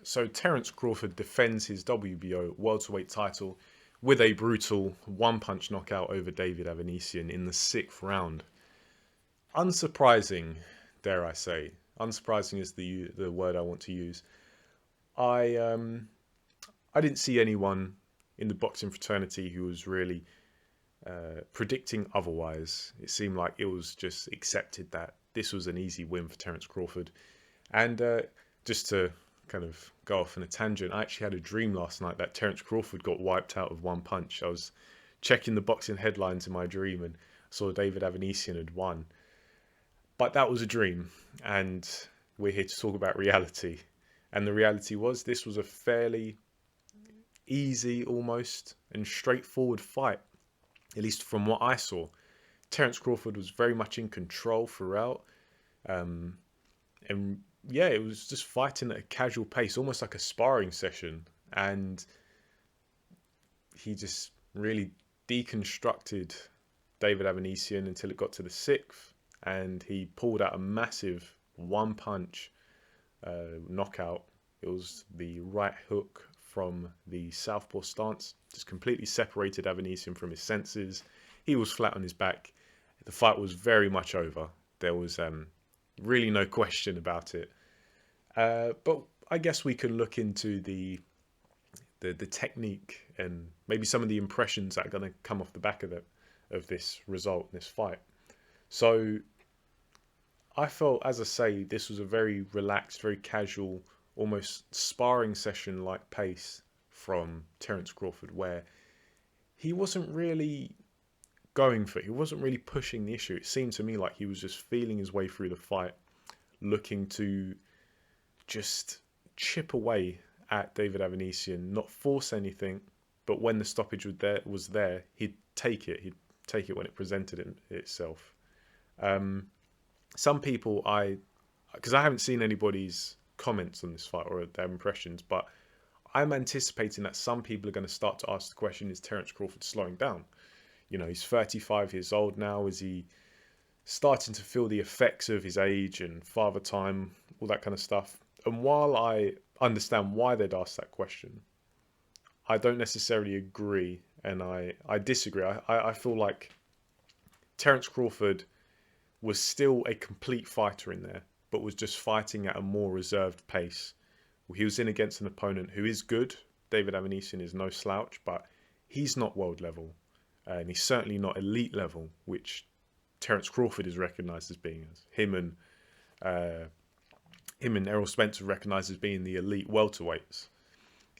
So Terence Crawford defends his WBO welterweight title with a brutal one-punch knockout over David Avanesyan in the 6th round. Unsurprising, dare I say. Unsurprising is the word I want to use. I didn't see anyone in the boxing fraternity who was really predicting otherwise. It seemed like it was just accepted that this was an easy win for Terence Crawford. And just to kind of go off on a tangent, I actually had a dream last night that Terence Crawford got wiped out of one punch. I was checking the boxing headlines in my dream and saw David Avanesyan had won. But that was a dream, and we're here to talk about reality. And the reality was this was a fairly easy almost and straightforward fight, at least from what I saw. Terence Crawford was very much in control throughout. And yeah, it was just fighting at a casual pace, almost like a sparring session. And he just really deconstructed David Avanesyan until it got to the 6th. And he pulled out a massive one-punch knockout. It was the right hook from the southpaw stance. Just completely separated Avanesyan from his senses. He was flat on his back. The fight was very much over. There was really no question about it. But I guess we can look into the technique and maybe some of the impressions that are going to come off the back of this result, this fight. So I felt, as I say, this was a very relaxed, very casual, almost sparring session like pace from Terence Crawford, where he wasn't really going for it. He wasn't really pushing the issue. It seemed to me like he was just feeling his way through the fight, looking to just chip away at David Avanesyan, not force anything, but when the stoppage was there, he'd take it. He'd take it when it presented itself. Some people, because I haven't seen anybody's comments on this fight or their impressions, but I'm anticipating that some people are going to start to ask the question, is Terence Crawford slowing down? You know, he's 35 years old now. Is he starting to feel the effects of his age and father time, all that kind of stuff? And while I understand why they'd ask that question, I don't necessarily agree, and I disagree. I feel like Terence Crawford was still a complete fighter in there, but was just fighting at a more reserved pace. He was in against an opponent who is good. David Avanesyan is no slouch, but he's not world level, and he's certainly not elite level, which Terence Crawford is recognised as being. Him and Errol Spence are recognised as being the elite welterweights.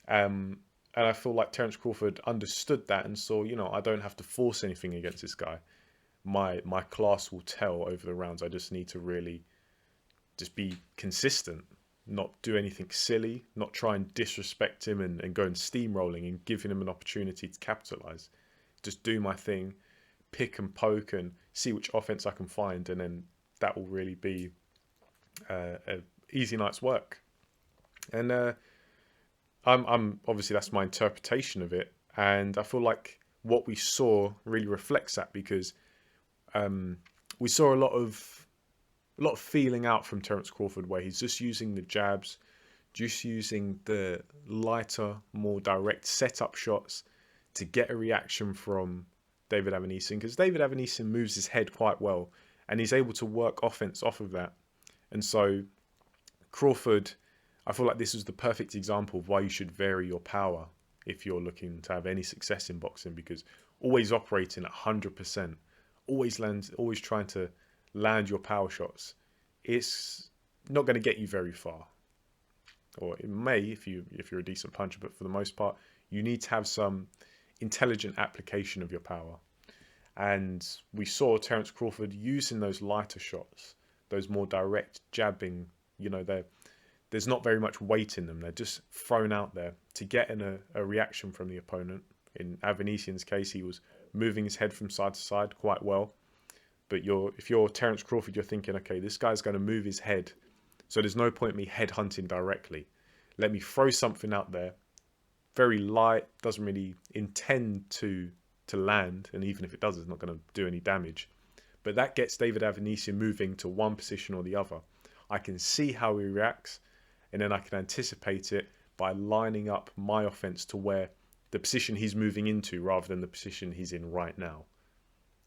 And I feel like Terence Crawford understood that and saw, I don't have to force anything against this guy. My class will tell over the rounds. I just need to really just be consistent, not do anything silly, not try and disrespect him and go and steamrolling and giving him an opportunity to capitalise. Just do my thing, pick and poke and see which offense I can find, and then that will really be an easy night's work. And I'm obviously, that's my interpretation of it, and I feel like what we saw really reflects that, because we saw a lot of feeling out from Terence Crawford, where he's just using the jabs, just using the lighter, more direct setup shots to get a reaction from David Avanesyan, because David Avanesyan moves his head quite well and he's able to work offense off of that. And so Crawford, I feel like this is the perfect example of why you should vary your power if you're looking to have any success in boxing, because always operating at 100%, always trying to land your power shots, it's not going to get you very far. Or it may if you're a decent puncher, but for the most part, you need to have some intelligent application of your power. And we saw Terence Crawford using those lighter shots, those more direct jabbing. There's not very much weight in them. They're just thrown out there to get a reaction from the opponent. In Avanesyan's case, he was moving his head from side to side quite well. But if you're Terence Crawford, you're thinking, okay, this guy's going to move his head, so there's no point in me head hunting directly. Let me throw something out there, very light, doesn't really intend to land, and even if it does, it's not going to do any damage. But that gets David Avanesyan moving to one position or the other. I can see how he reacts, and then I can anticipate it, by lining up my offense to where the position he's moving into rather than the position he's in right now.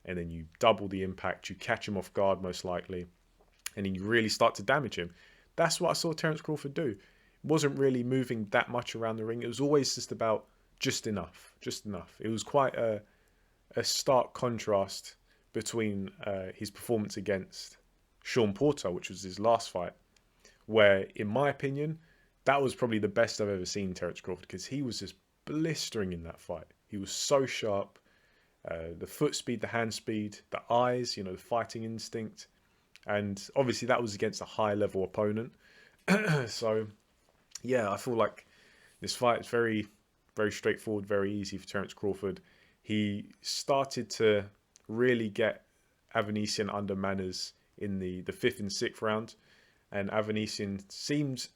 And then you double the impact, you catch him off guard most likely, and then you really start to damage him. That's what I saw Terence Crawford do. It wasn't really moving that much around the ring. It was always just about just enough, just enough. It was quite a stark contrast between his performance against Sean Porter, which was his last fight, where, in my opinion, that was probably the best I've ever seen Terence Crawford, because he was just blistering in that fight. He was so sharp. The foot speed, the hand speed, the eyes, the fighting instinct. And obviously that was against a high level opponent. So, yeah, I feel like this fight is very, very straightforward, very easy for Terence Crawford. He started to really get Avanesyan under manners in the 5th and 6th round. And Avanesyan seemed...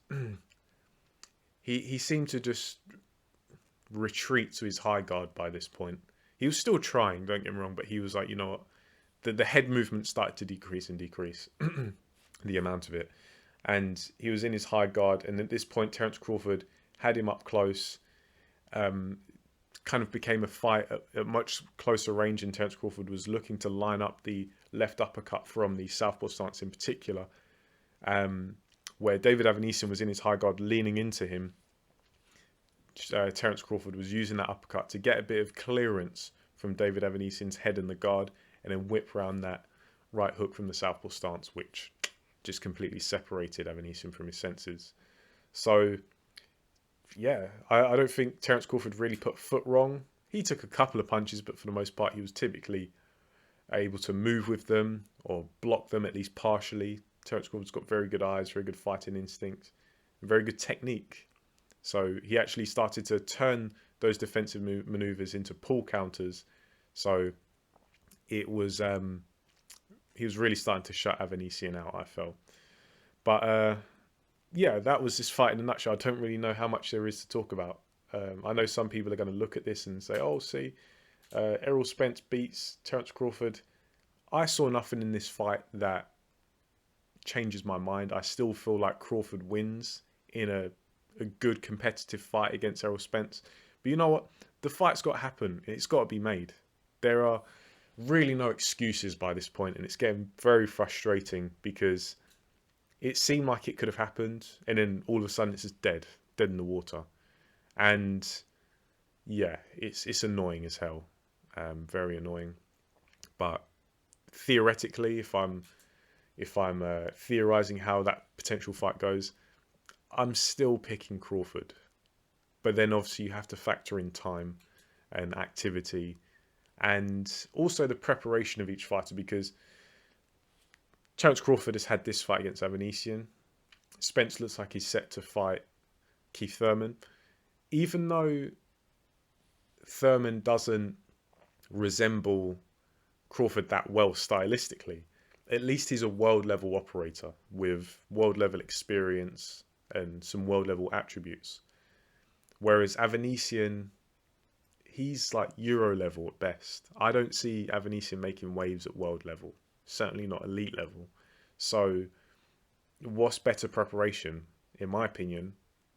he seemed to just retreat to his high guard by this point. He was still trying, don't get me wrong, but he was like, you know what? The head movement started to decrease and decrease, the amount of it. And he was in his high guard. And at this point, Terence Crawford had him up close. Kind of became a fight at much closer range, and Terence Crawford was looking to line up the left uppercut from the southpaw stance in particular, where David Avanesyan was in his high guard leaning into him. Terence Crawford was using that uppercut to get a bit of clearance from David Avanesyan's head in the guard, and then whip around that right hook from the southpaw stance, which just completely separated Avanesyan from his senses. So, yeah, I don't think Terence Crawford really put foot wrong. He took a couple of punches, but for the most part, he was typically able to move with them or block them, at least partially. Terence Crawford's got very good eyes, very good fighting instinct, and very good technique. So he actually started to turn those defensive maneuvers into pull counters. So it was he was really starting to shut Avanesyan out, I felt. But yeah, that was this fight in a nutshell. I don't really know how much there is to talk about. I know some people are going to look at this and say, oh, see, Errol Spence beats Terence Crawford. I saw nothing in this fight that changes my mind. I still feel like Crawford wins in a good competitive fight against Errol Spence. But you know what? The fight's got to happen. It's got to be made. There are really no excuses by this point, and it's getting very frustrating because it seemed like it could have happened, and then all of a sudden it's just dead in the water. And yeah, it's annoying as hell, very annoying. But theoretically, if I'm theorizing how that potential fight goes, I'm still picking Crawford. But then obviously you have to factor in time and activity and also the preparation of each fighter, because Terence Crawford has had this fight against Avanesyan. Spence looks like he's set to fight Keith Thurman. Even though Thurman doesn't resemble Crawford that well stylistically, at least he's a world level operator with world level experience and some world level attributes. Whereas Avanesyan, he's like Euro level at best. I don't see Avanesyan making waves at world level, certainly not elite level. So what's better preparation, in my opinion,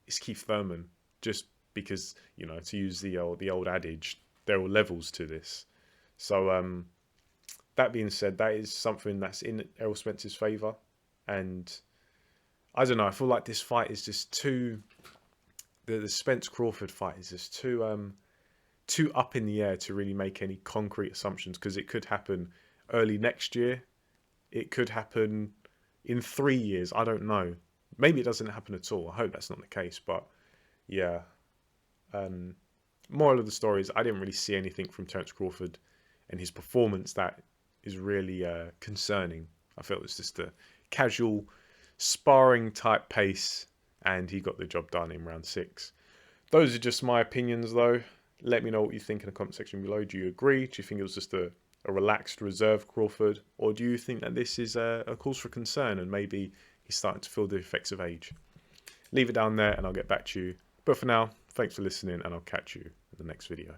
is Keith Thurman, just because, to use the old adage, there are levels to this. So that being said, that is something that's in Errol Spence's favour. And I don't know, I feel like this fight is just too... The Spence-Crawford fight is just too up in the air to really make any concrete assumptions, because it could happen early next year. It could happen in 3 years. I don't know. Maybe it doesn't happen at all. I hope that's not the case. But yeah. Moral of the story is I didn't really see anything from Terence Crawford and his performance that is really concerning. I felt it was just a casual sparring type pace, and he got the job done in round 6. Those are just my opinions, though. Let me know what you think in the comment section below. Do you agree? Do you think it was just a relaxed, reserved Crawford? Or do you think that this is a cause for concern and maybe he's starting to feel the effects of age? Leave it down there and I'll get back to you. But for now, thanks for listening, and I'll catch you in the next video.